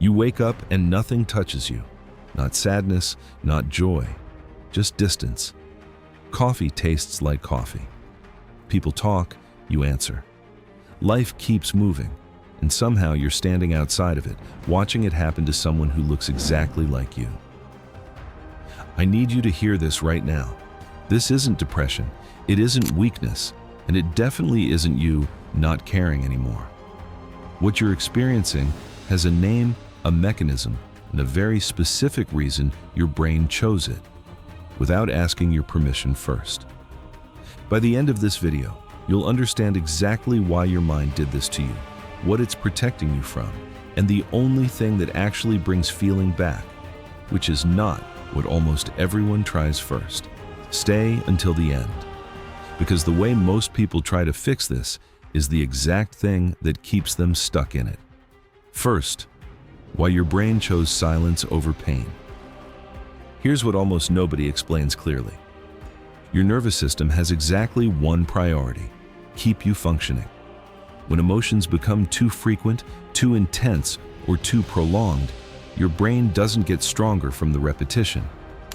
You wake up and nothing touches you. Not sadness, not joy, just distance. Coffee tastes like coffee. People talk, you answer. Life keeps moving, and somehow you're standing outside of it, watching it happen to someone who looks exactly like you. I need you to hear this right now. This isn't depression, it isn't weakness, and it definitely isn't you not caring anymore. What you're experiencing has a name, a mechanism, and a very specific reason your brain chose it, without asking your permission first. By the end of this video, you'll understand exactly why your mind did this to you, what it's protecting you from, and the only thing that actually brings feeling back, which is not what almost everyone tries first. Stay until the end, because the way most people try to fix this is the exact thing that keeps them stuck in it. First, why your brain chose silence over pain. Here's what almost nobody explains clearly. Your nervous system has exactly one priority: keep you functioning. When emotions become too frequent, too intense, or too prolonged, your brain doesn't get stronger from the repetition.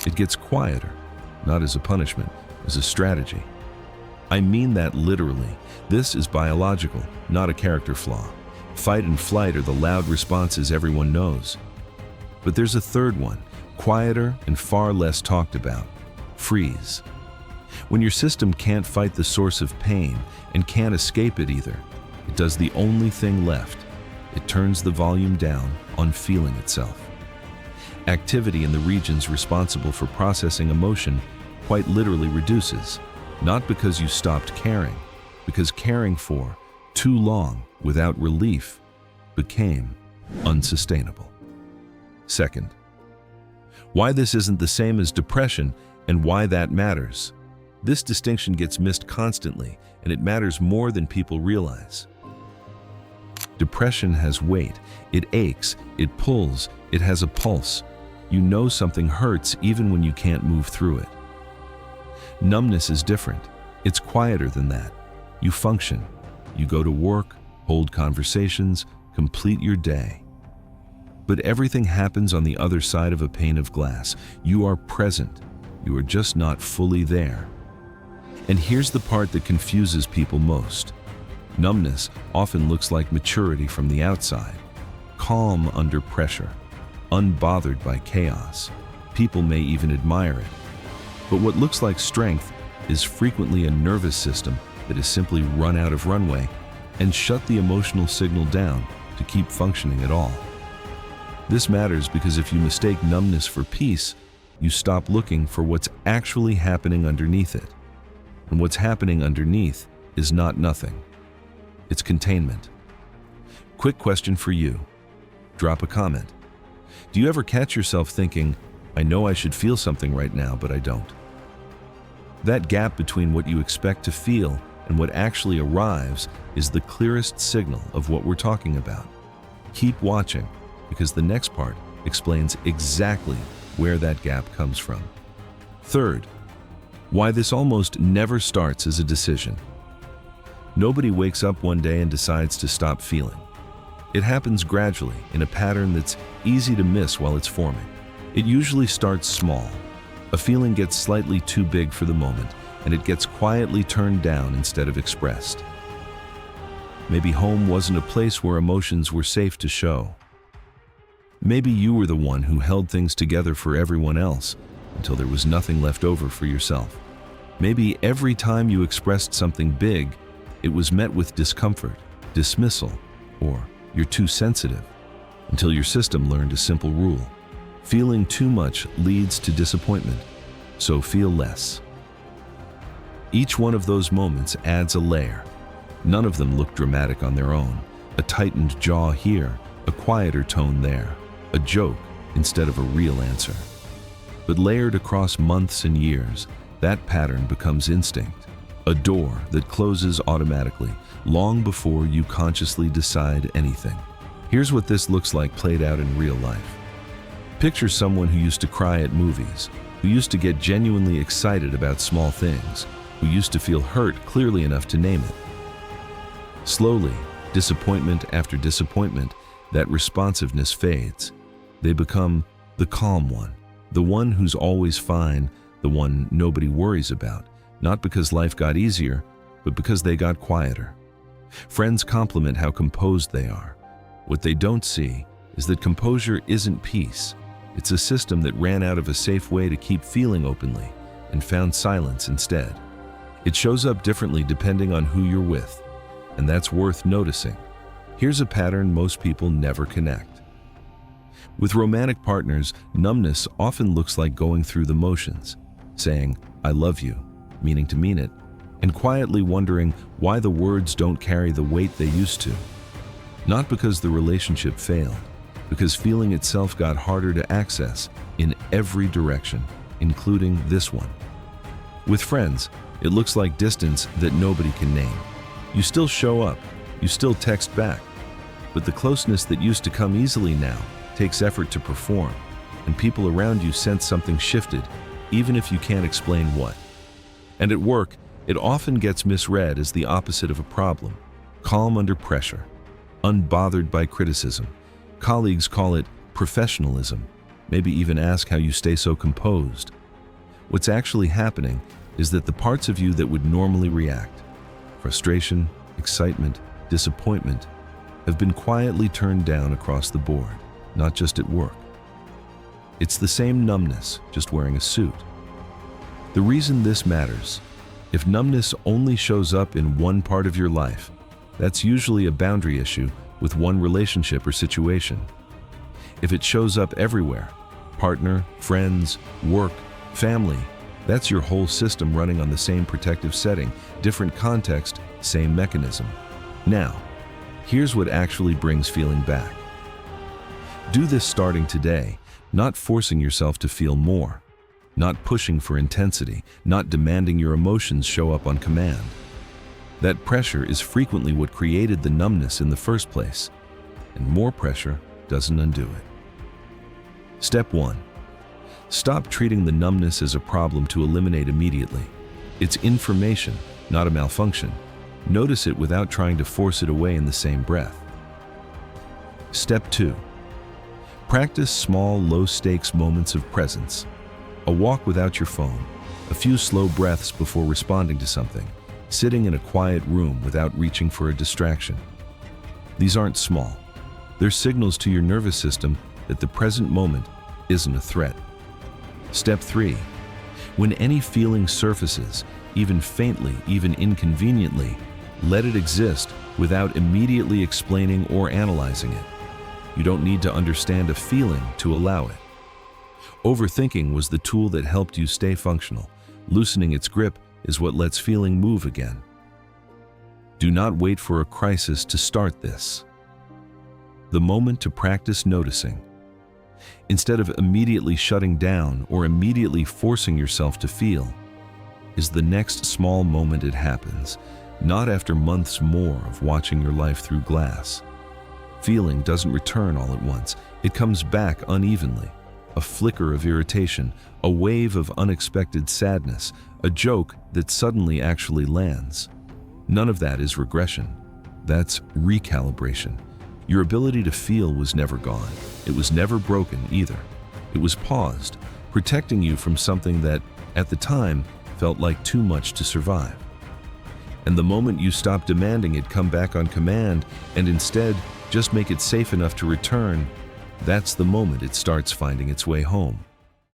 It gets quieter, not as a punishment, as a strategy. I mean that literally. This is biological, not a character flaw. Fight and flight are the loud responses everyone knows. But there's a third one, quieter and far less talked about: freeze. When your system can't fight the source of pain and can't escape it either, it does the only thing left. It turns the volume down on feeling itself. Activity in the regions responsible for processing emotion quite literally reduces, not because you stopped caring, because caring for too long without relief became unsustainable. Second, why this isn't the same as depression and why that matters. This distinction gets missed constantly, and it matters more than people realize. Depression has weight. It aches, it pulls, it has a pulse. You know something hurts even when you can't move through it. Numbness is different. It's quieter than that. You function. You go to work, hold conversations, complete your day. But everything happens on the other side of a pane of glass. You are present. You are just not fully there. And here's the part that confuses people most. Numbness often looks like maturity from the outside, calm under pressure, unbothered by chaos. People may even admire it. But what looks like strength is frequently a nervous system that has simply run out of runway and shut the emotional signal down to keep functioning at all. This matters because if you mistake numbness for peace, you stop looking for what's actually happening underneath it. And what's happening underneath is not nothing. It's containment. Quick question for you. Drop a comment. Do you ever catch yourself thinking, I know I should feel something right now, but I don't? That gap between what you expect to feel and what actually arrives is the clearest signal of what we're talking about. Keep watching, because the next part explains exactly where that gap comes from. Third, why this almost never starts as a decision. Nobody wakes up one day and decides to stop feeling. It happens gradually in a pattern that's easy to miss while it's forming. It usually starts small. A feeling gets slightly too big for the moment, and it gets quietly turned down instead of expressed. Maybe home wasn't a place where emotions were safe to show. Maybe you were the one who held things together for everyone else until there was nothing left over for yourself. Maybe every time you expressed something big, it was met with discomfort, dismissal, or you're too sensitive, until your system learned a simple rule. Feeling too much leads to disappointment, so feel less. Each one of those moments adds a layer. None of them look dramatic on their own. A tightened jaw here, a quieter tone there, a joke instead of a real answer. But layered across months and years, that pattern becomes instinct, a door that closes automatically, long before you consciously decide anything. Here's what this looks like played out in real life. Picture someone who used to cry at movies, who used to get genuinely excited about small things, who used to feel hurt clearly enough to name it. Slowly, disappointment after disappointment that responsiveness fades. They become the calm one, the one who's always fine, the one nobody worries about, not because life got easier, but because they got quieter. Friends compliment how composed they are. What they don't see is that composure isn't peace. It's a system that ran out of a safe way to keep feeling openly and found silence instead. It shows up differently depending on who you're with, and that's worth noticing. Here's a pattern most people never connect. With romantic partners, numbness often looks like going through the motions, saying, "I love you," meaning to mean it, and quietly wondering why the words don't carry the weight they used to. Not because the relationship failed, because feeling itself got harder to access in every direction, including this one. With friends, it looks like distance that nobody can name. You still show up, you still text back, but the closeness that used to come easily now takes effort to perform, and people around you sense something shifted, even if you can't explain what. And at work, it often gets misread as the opposite of a problem: calm under pressure, unbothered by criticism. Colleagues call it professionalism, maybe even ask how you stay so composed. What's actually happening is that the parts of you that would normally react, frustration, excitement, disappointment, have been quietly turned down across the board, not just at work. It's the same numbness, just wearing a suit. The reason this matters: if numbness only shows up in one part of your life, that's usually a boundary issue with one relationship or situation. If it shows up everywhere, partner, friends, work, family, that's your whole system running on the same protective setting, different context, same mechanism. Now, here's what actually brings feeling back. Do this starting today, not forcing yourself to feel more, not pushing for intensity, not demanding your emotions show up on command. That pressure is frequently what created the numbness in the first place, and more pressure doesn't undo it. Step 1. Stop treating the numbness as a problem to eliminate immediately. It's information, not a malfunction. Notice it without trying to force it away in the same breath. Step 2. Practice small, low-stakes moments of presence. A walk without your phone, a few slow breaths before responding to something, sitting in a quiet room without reaching for a distraction. These aren't small. They're signals to your nervous system that the present moment isn't a threat. Step 3. When any feeling surfaces, even faintly, even inconveniently, let it exist without immediately explaining or analyzing it. You don't need to understand a feeling to allow it. Overthinking was the tool that helped you stay functional. Loosening its grip is what lets feeling move again. Do not wait for a crisis to start this. The moment to practice noticing. Instead of immediately shutting down or immediately forcing yourself to feel, is the next small moment it happens, not after months more of watching your life through glass. Feeling doesn't return all at once. It comes back unevenly. A flicker of irritation, a wave of unexpected sadness, a joke that suddenly actually lands. None of that is regression. That's recalibration. Your ability to feel was never gone. It was never broken either. It was paused, protecting you from something that, at the time, felt like too much to survive. And the moment you stop demanding it come back on command and instead just make it safe enough to return, that's the moment it starts finding its way home.